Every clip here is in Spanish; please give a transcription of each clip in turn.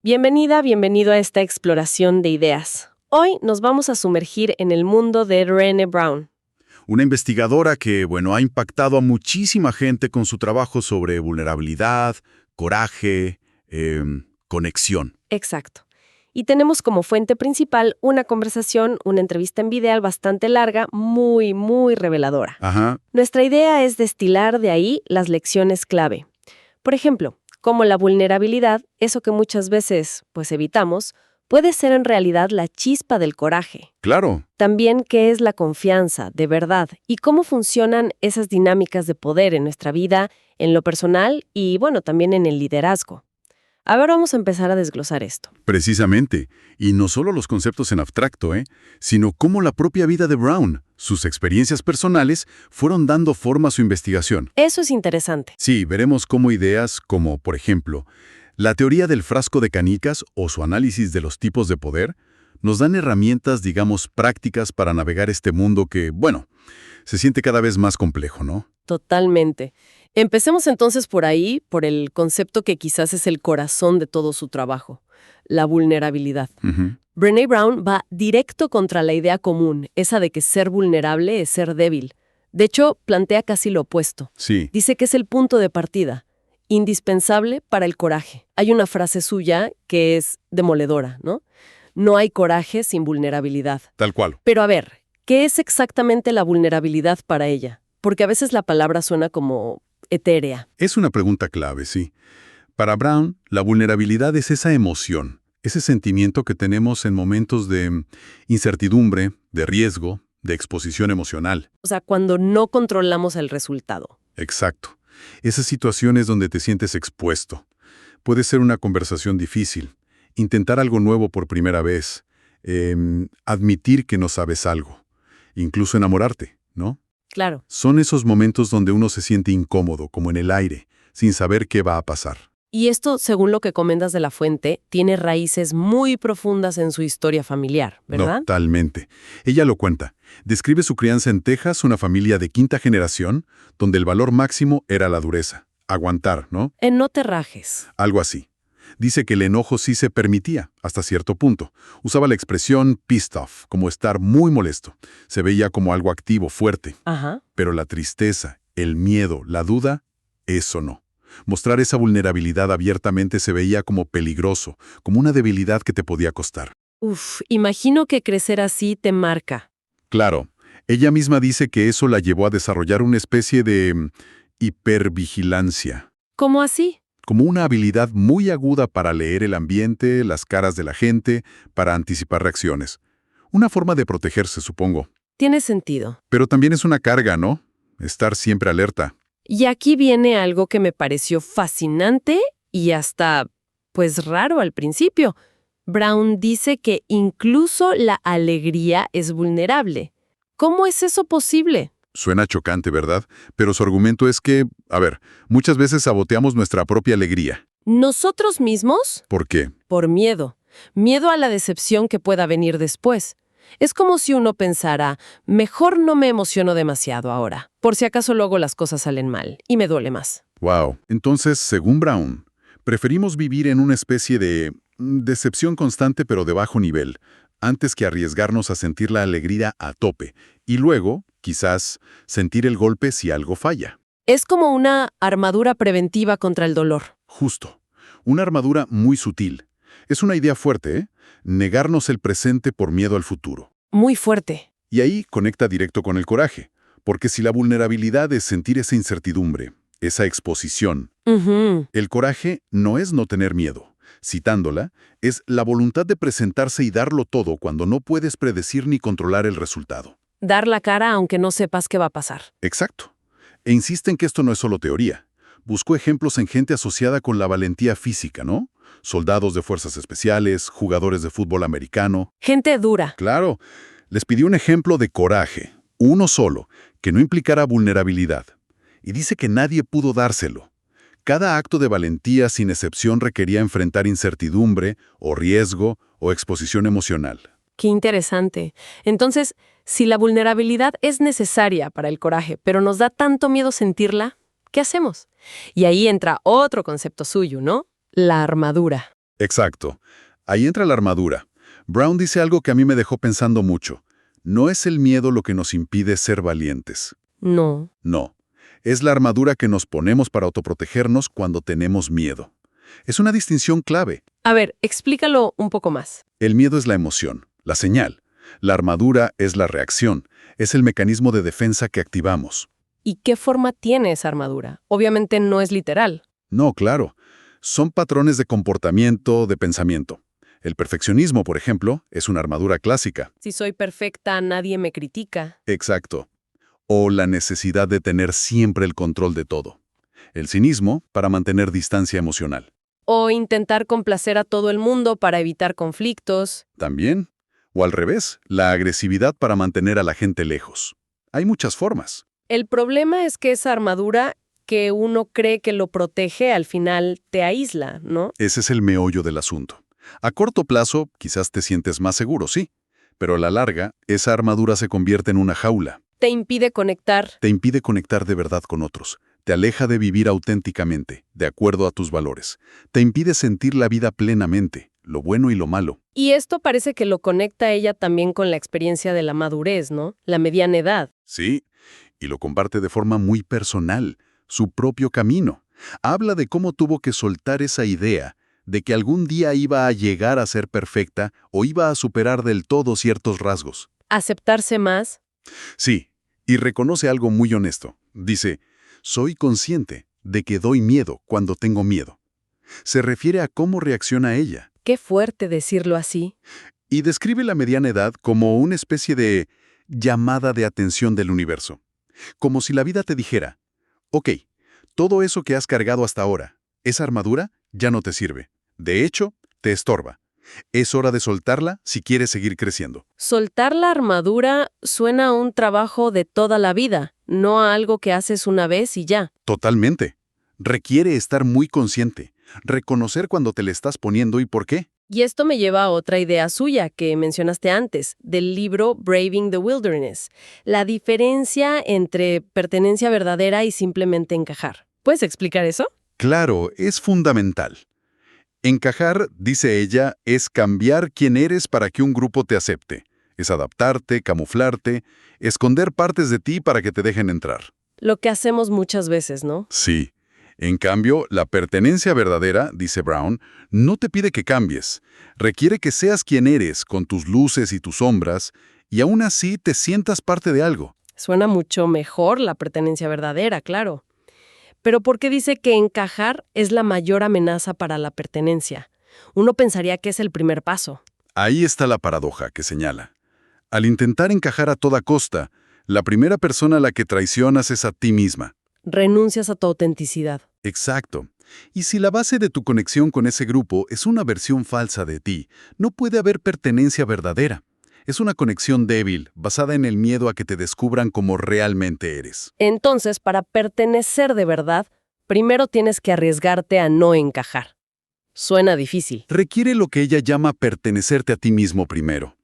Bienvenida, bienvenido a esta exploración de ideas. Hoy nos vamos a sumergir en el mundo de Brené Brown. Una investigadora que, ha impactado a muchísima gente con su trabajo sobre vulnerabilidad, coraje, conexión. Exacto. Y tenemos como fuente principal una conversación, una entrevista en video bastante larga, muy reveladora. Ajá, Nuestra idea es destilar de ahí las lecciones clave. Por ejemplo, cómo la vulnerabilidad, eso que muchas veces evitamos, puede ser en realidad la chispa del coraje. claro. También qué es la confianza, de verdad, y cómo funcionan esas dinámicas de poder en nuestra vida, en lo personal y, también en el liderazgo. A ver, vamos a empezar a desglosar esto. Precisamente. Y no solo los conceptos en abstracto, sino cómo la propia vida de Brown, sus experiencias personales, fueron dando forma a su investigación. Eso es interesante. Sí, veremos cómo ideas como, por ejemplo, la teoría del frasco de canicas o su análisis de los tipos de poder, nos dan herramientas, prácticas para navegar este mundo que, se siente cada vez más complejo, ¿no? Totalmente. Empecemos entonces por ahí, por el concepto que quizás es el corazón de todo su trabajo, la vulnerabilidad. Ujú. Brené Brown va directo contra la idea común, esa de que ser vulnerable es ser débil. De hecho, plantea casi lo opuesto. Sí, Dice que es el punto de partida, indispensable para el coraje. Hay una frase suya que es demoledora, ¿no? No hay coraje sin vulnerabilidad. tal cual. Pero a ver, ¿qué es exactamente la vulnerabilidad para ella? Porque a veces la palabra suena como etérea. Es una pregunta clave, sí. Para Brown, la vulnerabilidad es esa emoción, ese sentimiento que tenemos en momentos de incertidumbre, de riesgo, de exposición emocional. O sea, cuando no controlamos el resultado. Exacto. Esas situaciones donde te sientes expuesto. Puede ser una conversación difícil, intentar algo nuevo por primera vez, admitir que no sabes algo, incluso enamorarte, ¿no? Claro. Son esos momentos donde uno se siente incómodo, como en el aire, sin saber qué va a pasar. Y esto, según lo que comentas de la fuente, tiene raíces muy profundas en su historia familiar, ¿verdad? Totalmente. Ella lo cuenta. Describe su crianza en Texas, una familia de quinta generación, donde el valor máximo era la dureza. Aguantar, ¿no? En No te rajes. Algo así. Dice que el enojo sí se permitía, hasta cierto punto. Usaba la expresión pissed off, como estar muy molesto. Se veía como algo activo, fuerte. Ajá. Pero la tristeza, el miedo, la duda, eso no. Mostrar esa vulnerabilidad abiertamente se veía como peligroso, como una debilidad que te podía costar. Uf, imagino que crecer así te marca. Claro, ella misma dice que eso la llevó a desarrollar una especie de hipervigilancia, ¿Cómo así? como una habilidad muy aguda para leer el ambiente, las caras de la gente, para anticipar reacciones. Una forma de protegerse, supongo. Tiene sentido. Pero también es una carga, ¿no? Estar siempre alerta. Y aquí viene algo que me pareció fascinante y hasta, raro al principio. Brown dice que incluso la alegría es vulnerable. ¿Cómo es eso posible? Suena chocante, ¿verdad? Pero su argumento es que, muchas veces saboteamos nuestra propia alegría. ¿Nosotros mismos? ¿Por qué? Por miedo. Miedo a la decepción que pueda venir después. Es como si uno pensara, mejor no me emociono demasiado ahora, por si acaso luego las cosas salen mal y me duele más. Wow. Entonces, según Brown, preferimos vivir en una especie de decepción constante pero de bajo nivel, antes que arriesgarnos a sentir la alegría a tope y luego, quizás, sentir el golpe si algo falla. Es como una armadura preventiva contra el dolor. Justo. Una armadura muy sutil. Es una idea fuerte, ¿eh? Negarnos el presente por miedo al futuro. Muy fuerte. Y ahí conecta directo con el coraje, porque si la vulnerabilidad es sentir esa incertidumbre, esa exposición, Ujú. el coraje no es no tener miedo. Citándola, es la voluntad de presentarse y darlo todo cuando no puedes predecir ni controlar el resultado. Dar la cara aunque no sepas qué va a pasar. Exacto. E insiste en que esto no es solo teoría. Buscó ejemplos en gente asociada con la valentía física, ¿no? Soldados de fuerzas especiales, jugadores de fútbol americano. Gente dura. Claro, les pidió un ejemplo de coraje, uno solo, que no implicara vulnerabilidad. Y dice que nadie pudo dárselo. Cada acto de valentía, sin excepción, requería enfrentar incertidumbre, o riesgo, o exposición emocional. Qué interesante. Entonces, si la vulnerabilidad es necesaria para el coraje, pero nos da tanto miedo sentirla, ¿qué hacemos? Y ahí entra otro concepto suyo, ¿no? La armadura. Exacto. Ahí entra la armadura. Brown dice algo que a mí me dejó pensando mucho. No es el miedo lo que nos impide ser valientes. No. No. Es la armadura que nos ponemos para autoprotegernos cuando tenemos miedo. Es una distinción clave. A ver, explícalo un poco más. El miedo es la emoción, la señal. La armadura es la reacción, es el mecanismo de defensa que activamos. ¿Y qué forma tiene esa armadura? Obviamente no es literal. No, claro. Son patrones de comportamiento, de pensamiento. El perfeccionismo, por ejemplo, es una armadura clásica. Si soy perfecta, nadie me critica. Exacto. O la necesidad de tener siempre el control de todo. El cinismo, para mantener distancia emocional. O intentar complacer a todo el mundo para evitar conflictos. También. O al revés, la agresividad para mantener a la gente lejos. Hay muchas formas. El problema es que esa armadura que uno cree que lo protege, al final te aísla, ¿no? Ese es el meollo del asunto. A corto plazo, quizás te sientes más seguro, sí. Pero a la larga, esa armadura se convierte en una jaula. Te impide conectar. Te impide conectar de verdad con otros. Te aleja de vivir auténticamente, de acuerdo a tus valores. Te impide sentir la vida plenamente, lo bueno y lo malo. Y esto parece que lo conecta a ella también con la experiencia de la madurez, ¿no? La mediana edad. Sí, y lo comparte de forma muy personal, su propio camino. Habla de cómo tuvo que soltar esa idea de que algún día iba a llegar a ser perfecta o iba a superar del todo ciertos rasgos. Aceptarse más. Sí, y reconoce algo muy honesto. Dice, soy consciente de que doy miedo cuando tengo miedo. Se refiere a cómo reacciona ella. Qué fuerte decirlo así. Y describe la mediana edad como una especie de llamada de atención del universo. Como si la vida te dijera, ok, todo eso que has cargado hasta ahora, esa armadura, ya no te sirve. De hecho, te estorba. Es hora de soltarla si quieres seguir creciendo. Soltar la armadura suena a un trabajo de toda la vida, no a algo que haces una vez y ya. Totalmente. Requiere estar muy consciente, reconocer cuando te le estás poniendo y por qué. Y esto me lleva a otra idea suya que mencionaste antes, del libro Braving the Wilderness, la diferencia entre pertenencia verdadera y simplemente encajar. ¿Puedes explicar eso? Claro, es fundamental. Encajar, dice ella, es cambiar quién eres para que un grupo te acepte. Es adaptarte, camuflarte, esconder partes de ti para que te dejen entrar. Lo que hacemos muchas veces, ¿no? Sí. En cambio, la pertenencia verdadera, dice Brown, no te pide que cambies. Requiere que seas quien eres, con tus luces y tus sombras, y aún así te sientas parte de algo. Suena mucho mejor la pertenencia verdadera, claro. Pero ¿por qué dice que encajar es la mayor amenaza para la pertenencia? Uno pensaría que es el primer paso. Ahí está la paradoja que señala. Al intentar encajar a toda costa, la primera persona a la que traicionas es a ti misma. Renuncias a tu autenticidad. Exacto. Y si la base de tu conexión con ese grupo es una versión falsa de ti, no puede haber pertenencia verdadera. Es una conexión débil, basada en el miedo a que te descubran como realmente eres. Entonces, para pertenecer de verdad, primero tienes que arriesgarte a no encajar. Suena difícil. Requiere lo que ella llama pertenecerte a ti mismo primero.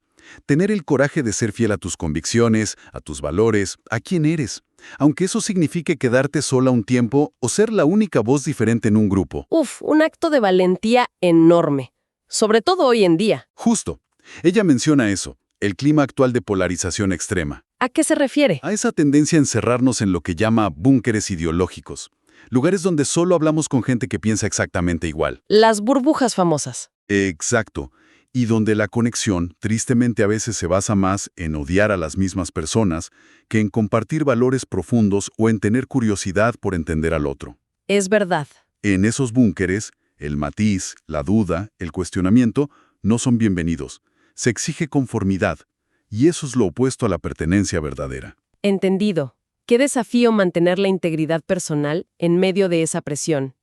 Tener el coraje de ser fiel a tus convicciones, a tus valores, a quién eres. Aunque eso signifique quedarte sola un tiempo o ser la única voz diferente en un grupo. Un acto de valentía enorme. Sobre todo hoy en día. Justo. Ella menciona eso, el clima actual de polarización extrema. ¿A qué se refiere? A esa tendencia a encerrarnos en lo que llama búnkeres ideológicos. Lugares donde solo hablamos con gente que piensa exactamente igual. Las burbujas famosas. Exacto. Y donde la conexión, tristemente a veces se basa más en odiar a las mismas personas que en compartir valores profundos o en tener curiosidad por entender al otro. Es verdad. En esos búnkeres, el matiz, la duda, el cuestionamiento no son bienvenidos. Se exige conformidad, y eso es lo opuesto a la pertenencia verdadera. Entendido. Qué desafío mantener la integridad personal en medio de esa presión.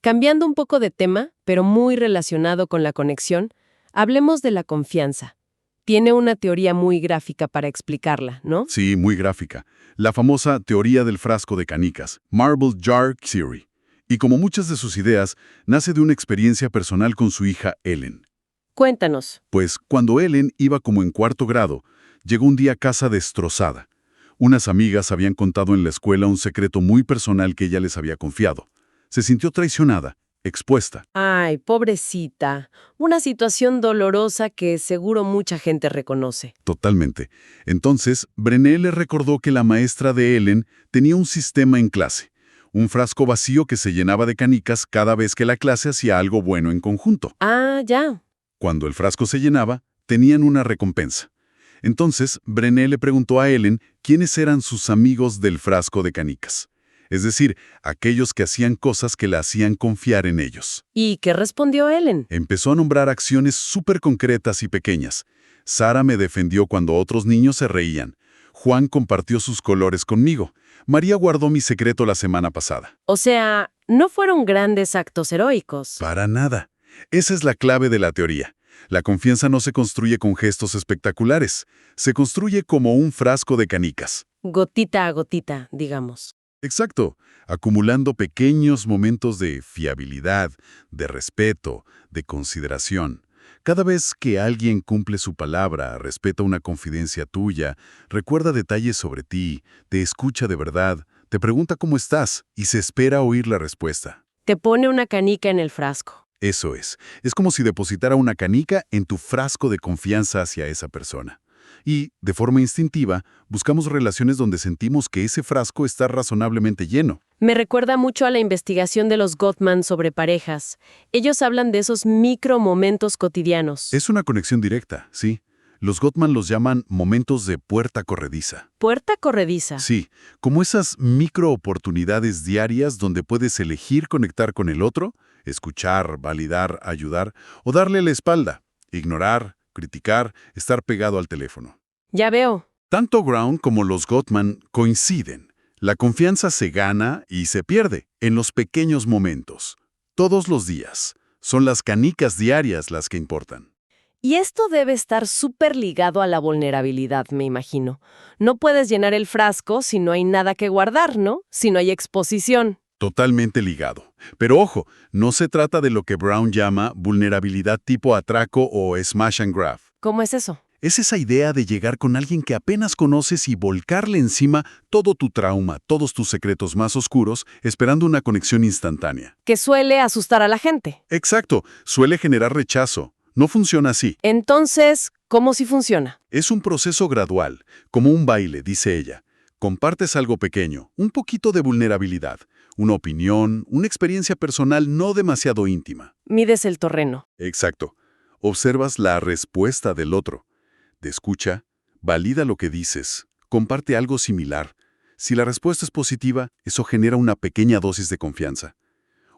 Cambiando un poco de tema, pero muy relacionado con la conexión, hablemos de la confianza. Tiene una teoría muy gráfica para explicarla, ¿no? Sí, muy gráfica. La famosa teoría del frasco de canicas, Marble Jar Theory. Y como muchas de sus ideas, nace de una experiencia personal con su hija Ellen. Cuéntanos. Pues cuando Ellen iba como en cuarto grado, llegó un día a casa destrozada. Unas amigas habían contado en la escuela un secreto muy personal que ella les había confiado. Se sintió traicionada expuesta. Ay, pobrecita. Una situación dolorosa que seguro mucha gente reconoce. Totalmente. Entonces, Brené le recordó que la maestra de Ellen tenía un sistema en clase, un frasco vacío que se llenaba de canicas cada vez que la clase hacía algo bueno en conjunto. Ah, ya. Cuando el frasco se llenaba, tenían una recompensa. Entonces, Brené le preguntó a Ellen quiénes eran sus amigos del frasco de canicas. Es decir, aquellos que hacían cosas que la hacían confiar en ellos. ¿Y qué respondió Ellen? Empezó a nombrar acciones súper concretas y pequeñas. Sara me defendió cuando otros niños se reían. Juan compartió sus colores conmigo. María guardó mi secreto la semana pasada. O sea, no fueron grandes actos heroicos. Para nada. Esa es la clave de la teoría. La confianza no se construye con gestos espectaculares. Se construye como un frasco de canicas. Gotita a gotita, digamos. Exacto, acumulando pequeños momentos de fiabilidad, de respeto, de consideración. Cada vez que alguien cumple su palabra, respeta una confidencia tuya, recuerda detalles sobre ti, te escucha de verdad, te pregunta cómo estás y se espera oír la respuesta. Te pone una canica en el frasco. Eso es como si depositara una canica en tu frasco de confianza hacia esa persona. Y, de forma instintiva, buscamos relaciones donde sentimos que ese frasco está razonablemente lleno. Me recuerda mucho a la investigación de los Gottman sobre parejas. Ellos hablan de esos micromomentos cotidianos. Es una conexión directa, sí. Los Gottman los llaman momentos de puerta corrediza. ¿Puerta corrediza? Sí, como esas microoportunidades diarias donde puedes elegir conectar con el otro, escuchar, validar, ayudar o darle la espalda, ignorar, criticar, estar pegado al teléfono. Ya veo. Tanto Brown como los Gottman coinciden. La confianza se gana y se pierde en los pequeños momentos. Todos los días. Son las canicas diarias las que importan. Y esto debe estar súper ligado a la vulnerabilidad, me imagino. No puedes llenar el frasco si no hay nada que guardar, ¿no? Si no hay exposición. Totalmente ligado. Pero ojo, no se trata de lo que Brown llama vulnerabilidad tipo atraco o smash and grab. ¿Cómo es eso? Es esa idea de llegar con alguien que apenas conoces y volcarle encima todo tu trauma, todos tus secretos más oscuros, esperando una conexión instantánea. Que suele asustar a la gente. Exacto, suele generar rechazo. No funciona así. Entonces, ¿cómo sí funciona? Es un proceso gradual, como un baile, dice ella. Compartes algo pequeño, un poquito de vulnerabilidad, una opinión, una experiencia personal no demasiado íntima. Mides el terreno. Exacto. Observas la respuesta del otro. Te escucha, valida lo que dices, comparte algo similar. Si la respuesta es positiva, eso genera una pequeña dosis de confianza.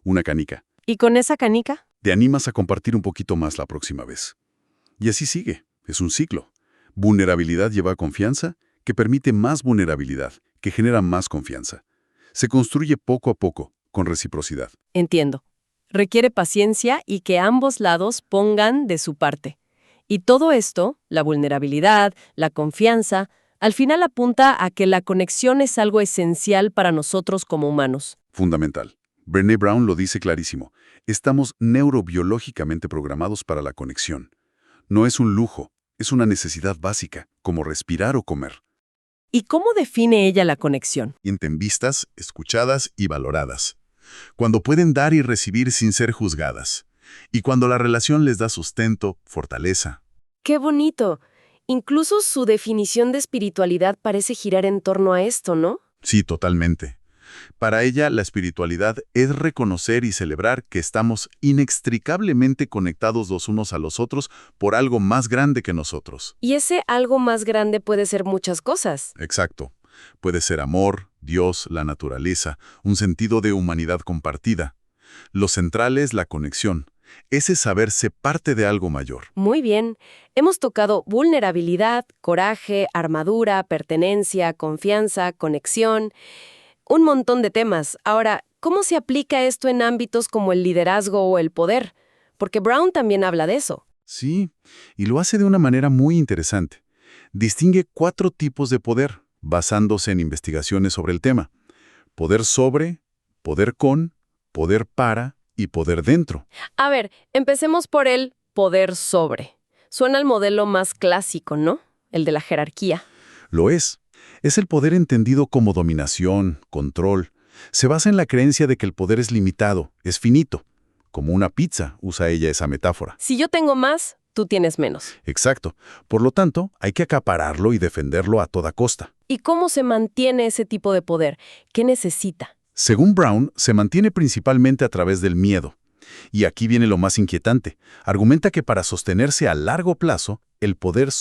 Una canica. ¿Y con esa canica? Te animas a compartir un poquito más la próxima vez. Y así sigue. Es un ciclo. Vulnerabilidad lleva a confianza, que permite más vulnerabilidad, que genera más confianza. Se construye poco a poco, con reciprocidad. Entiendo. Requiere paciencia y que ambos lados pongan de su parte. Y todo esto, la vulnerabilidad, la confianza, al final apunta a que la conexión es algo esencial para nosotros como humanos. Fundamental. Brené Brown lo dice clarísimo. Estamos neurobiológicamente programados para la conexión. No es un lujo, es una necesidad básica, como respirar o comer. ¿Y cómo define ella la conexión? Sienten vistas, escuchadas y valoradas. Cuando pueden dar y recibir sin ser juzgadas. Y cuando la relación les da sustento, fortaleza. ¡Qué bonito! Incluso su definición de espiritualidad parece girar en torno a esto, ¿no? Sí, totalmente. Para ella, la espiritualidad es reconocer y celebrar que estamos inextricablemente conectados los unos a los otros por algo más grande que nosotros. Y ese algo más grande puede ser muchas cosas. Exacto. Puede ser amor, Dios, la naturaleza, un sentido de humanidad compartida. Lo central es la conexión. Ese saberse parte de algo mayor. Muy bien. Hemos tocado vulnerabilidad, coraje, armadura, pertenencia, confianza, conexión. Un montón de temas. Ahora, ¿cómo se aplica esto en ámbitos como el liderazgo o el poder? Porque Brown también habla de eso. Sí, y lo hace de una manera muy interesante. Distingue 4 tipos de poder, basándose en investigaciones sobre el tema. Poder sobre, poder con, poder para y poder dentro. A ver, empecemos por el poder sobre. Suena al modelo más clásico, ¿no? El de la jerarquía. Lo es. Es el poder entendido como dominación, control. Se basa en la creencia de que el poder es limitado, es finito. como una pizza, usa ella esa metáfora. Si yo tengo más, tú tienes menos. Exacto. Por lo tanto, hay que acapararlo y defenderlo a toda costa. ¿Y cómo se mantiene ese tipo de poder? ¿Qué necesita? Según Brown, se mantiene principalmente a través del miedo. Y aquí viene lo más inquietante. Argumenta que para sostenerse a largo plazo, el poder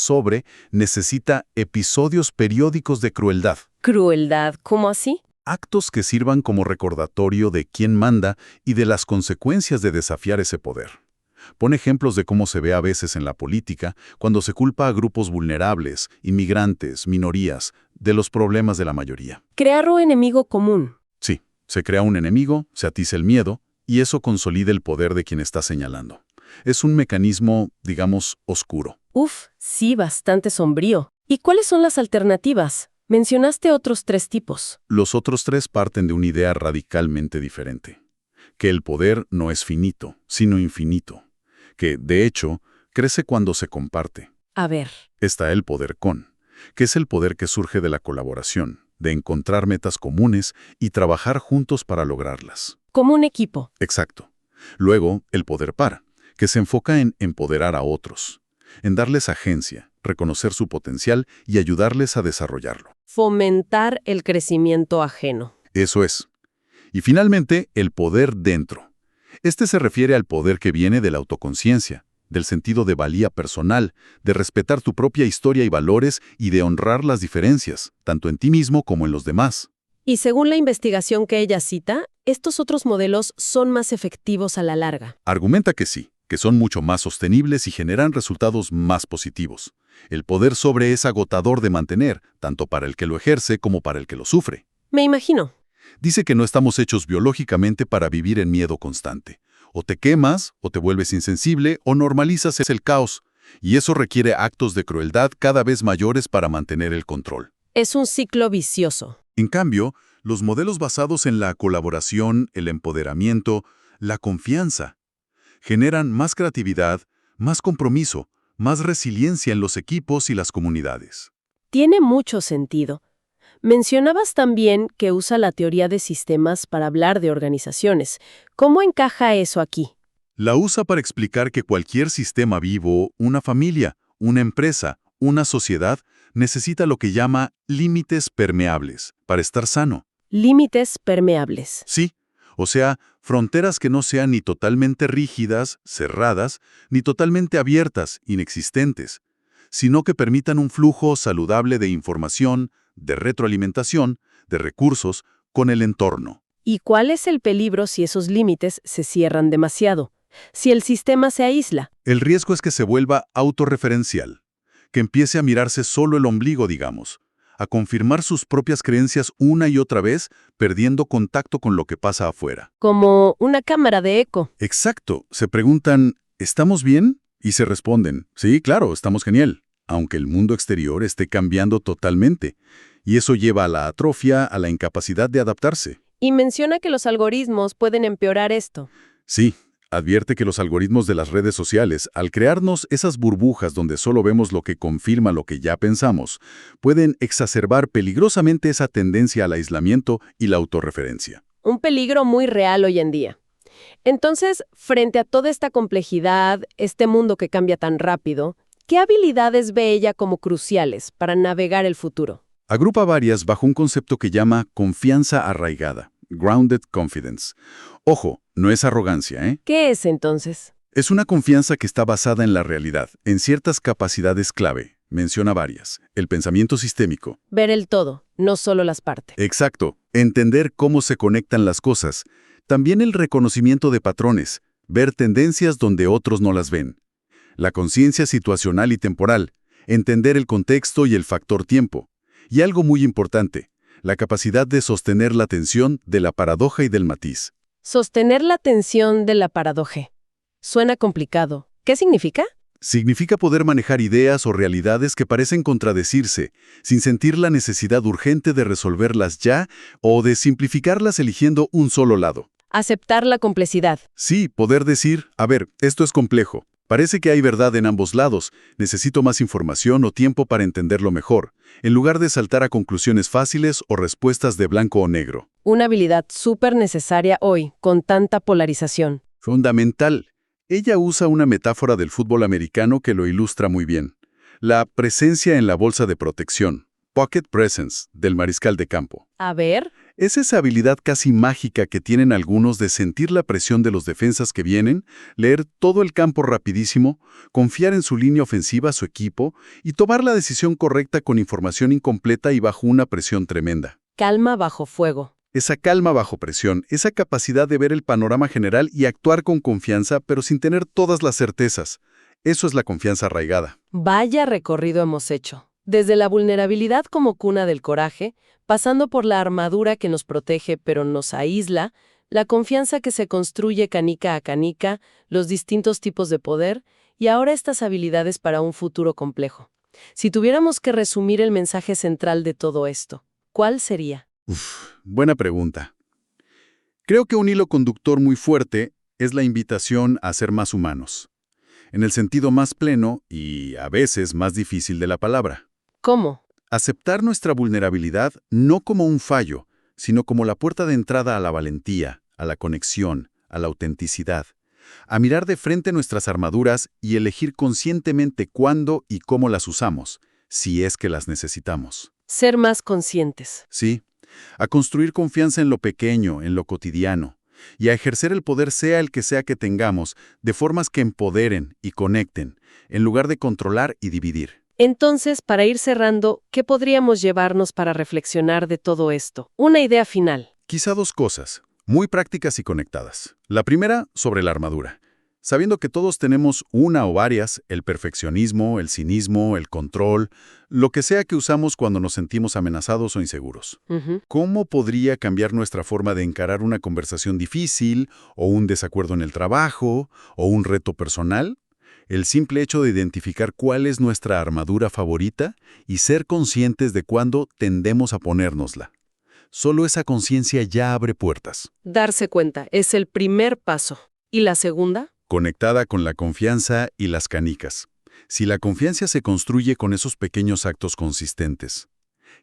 necesita episodios periódicos de crueldad. ¿Crueldad? ¿Cómo así? Actos que sirvan como recordatorio de quién manda y de las consecuencias de desafiar ese poder. Pone ejemplos de cómo se ve a veces en la política cuando se culpa a grupos vulnerables, inmigrantes, minorías, de los problemas de la mayoría. Crear un enemigo común. Sí, se crea un enemigo, se atiza el miedo, y eso consolida el poder de quien está señalando. Es un mecanismo, digamos, oscuro. Uf, sí, bastante sombrío. ¿Y cuáles son las alternativas? Mencionaste otros 3 tipos. Los otros 3 parten de una idea radicalmente diferente. Que el poder no es finito, sino infinito. Que, de hecho, crece cuando se comparte. A ver. Está el poder que es el poder que surge de la colaboración, de encontrar metas comunes y trabajar juntos para lograrlas. Como un equipo. Exacto. Luego, el poder que se enfoca en empoderar a otros, en darles agencia, reconocer su potencial y ayudarles a desarrollarlo. Fomentar el crecimiento ajeno. Eso es. Y finalmente, el poder dentro. Este se refiere al poder que viene de la autoconciencia, del sentido de valía personal, de respetar tu propia historia y valores y de honrar las diferencias, tanto en ti mismo como en los demás. Y según la investigación que ella cita, estos otros modelos son más efectivos a la larga. Argumenta que sí, que son mucho más sostenibles y generan resultados más positivos. El poder es agotador de mantener, tanto para el que lo ejerce como para el que lo sufre. Me imagino. Dice que no estamos hechos biológicamente para vivir en miedo constante. O te quemas, o te vuelves insensible, o normalizas el caos. Y eso requiere actos de crueldad cada vez mayores para mantener el control. Es un ciclo vicioso. En cambio, los modelos basados en la colaboración, el empoderamiento, la confianza, generan más creatividad, más compromiso, más resiliencia en los equipos y las comunidades. Tiene mucho sentido. Mencionabas también que usa la teoría de sistemas para hablar de organizaciones. ¿Cómo encaja eso aquí? La usa para explicar que cualquier sistema vivo, una familia, una empresa, una sociedad, necesita lo que llama límites permeables para estar sano. Límites permeables. Sí, o sea, fronteras que no sean ni totalmente rígidas, cerradas, ni totalmente abiertas, inexistentes, sino que permitan un flujo saludable de información, de retroalimentación, de recursos, con el entorno. ¿Y cuál es el peligro si esos límites se cierran demasiado? Si el sistema se aísla. El riesgo es que se vuelva autorreferencial, que empiece a mirarse solo el ombligo, digamos, a confirmar sus propias creencias una y otra vez, perdiendo contacto con lo que pasa afuera. Como una cámara de eco. Exacto. Se preguntan, ¿estamos bien? Y se responden, sí, claro, estamos genial, aunque el mundo exterior esté cambiando totalmente. Y eso lleva a la atrofia, a la incapacidad de adaptarse. Y menciona que los algoritmos pueden empeorar esto. Sí. Advierte que los algoritmos de las redes sociales, al crearnos esas burbujas donde solo vemos lo que confirma lo que ya pensamos, pueden exacerbar peligrosamente esa tendencia al aislamiento y la autorreferencia. Un peligro muy real hoy en día. Entonces, frente a toda esta complejidad, este mundo que cambia tan rápido, ¿qué habilidades ve ella como cruciales para navegar el futuro? Agrupa varias bajo un concepto que llama confianza arraigada, grounded confidence. Ojo, no es arrogancia, ¿eh? ¿Qué es entonces? Es una confianza que está basada en la realidad, en ciertas capacidades clave. Menciona varias. El pensamiento sistémico. Ver el todo, no solo las partes. Exacto. Entender cómo se conectan las cosas. También el reconocimiento de patrones. Ver tendencias donde otros no las ven. La conciencia situacional y temporal. Entender el contexto y el factor tiempo. Y algo muy importante, la capacidad de sostener la tensión de la paradoja y del matiz. Sostener la tensión de la paradoja. Suena complicado. ¿Qué significa? Significa poder manejar ideas o realidades que parecen contradecirse, sin sentir la necesidad urgente de resolverlas ya o de simplificarlas eligiendo un solo lado. Aceptar la complejidad. Sí, poder decir, a ver, esto es complejo. Parece que hay verdad en ambos lados. Necesito más información o tiempo para entenderlo mejor, en lugar de saltar a conclusiones fáciles o respuestas de blanco o negro. Una habilidad súper necesaria hoy, con tanta polarización. Fundamental. Ella usa una metáfora del fútbol americano que lo ilustra muy bien. La presencia en la bolsa de protección, pocket presence, del mariscal de campo. A ver, Es esa habilidad casi mágica que tienen algunos de sentir la presión de los defensas que vienen, leer todo el campo rapidísimo, confiar en su línea ofensiva, su equipo, y tomar la decisión correcta con información incompleta y bajo una presión tremenda. calma bajo fuego. Esa calma bajo presión, esa capacidad de ver el panorama general y actuar con confianza, pero sin tener todas las certezas. Eso es la confianza arraigada. Vaya recorrido hemos hecho. Desde la vulnerabilidad como cuna del coraje, pasando por la armadura que nos protege pero nos aísla, la confianza que se construye canica a canica, los distintos tipos de poder y ahora estas habilidades para un futuro complejo. Si tuviéramos que resumir el mensaje central de todo esto, ¿cuál sería? Buena pregunta. Creo que un hilo conductor muy fuerte es la invitación a ser más humanos, en el sentido más pleno y, a veces, más difícil de la palabra. ¿Cómo? Aceptar nuestra vulnerabilidad no como un fallo, sino como la puerta de entrada a la valentía, a la conexión, a la autenticidad. A mirar de frente nuestras armaduras y elegir conscientemente cuándo y cómo las usamos, si es que las necesitamos. Ser más conscientes. Sí, a construir confianza en lo pequeño, en lo cotidiano, y a ejercer el poder sea el que sea que tengamos, de formas que empoderen y conecten, en lugar de controlar y dividir. Entonces, para ir cerrando, ¿qué podríamos llevarnos para reflexionar de todo esto? Una idea final. Quizá dos cosas, muy prácticas y conectadas. La primera, sobre la armadura. Sabiendo que todos tenemos una o varias, el perfeccionismo, el cinismo, el control, lo que sea que usamos cuando nos sentimos amenazados o inseguros. ¿Cómo podría cambiar nuestra forma de encarar una conversación difícil, o un desacuerdo en el trabajo, o un reto personal? El simple hecho de identificar cuál es nuestra armadura favorita y ser conscientes de cuándo tendemos a ponérnosla. Solo esa conciencia ya abre puertas. Darse cuenta es el primer paso. ¿Y la segunda? Conectada con la confianza y las canicas. Si la confianza se construye con esos pequeños actos consistentes,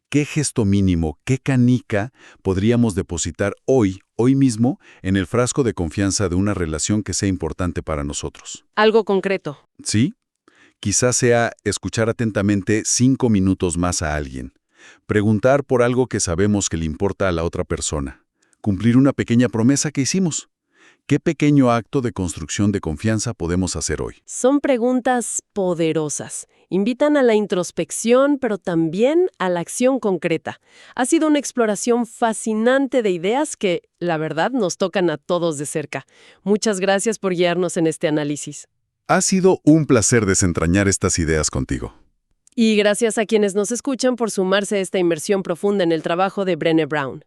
¿qué gesto mínimo, qué canica podríamos depositar hoy mismo, en el frasco de confianza de una relación que sea importante para nosotros? Algo concreto. ¿Sí? Quizás sea escuchar atentamente 5 minutos más a alguien. Preguntar por algo que sabemos que le importa a la otra persona. Cumplir una pequeña promesa que hicimos. ¿Qué pequeño acto de construcción de confianza podemos hacer hoy? Son preguntas poderosas. Invitan a la introspección, pero también a la acción concreta. Ha sido una exploración fascinante de ideas que, la verdad, nos tocan a todos de cerca. Muchas gracias por guiarnos en este análisis. Ha sido un placer desentrañar estas ideas contigo. Y gracias a quienes nos escuchan por sumarse a esta inmersión profunda en el trabajo de Brené Brown.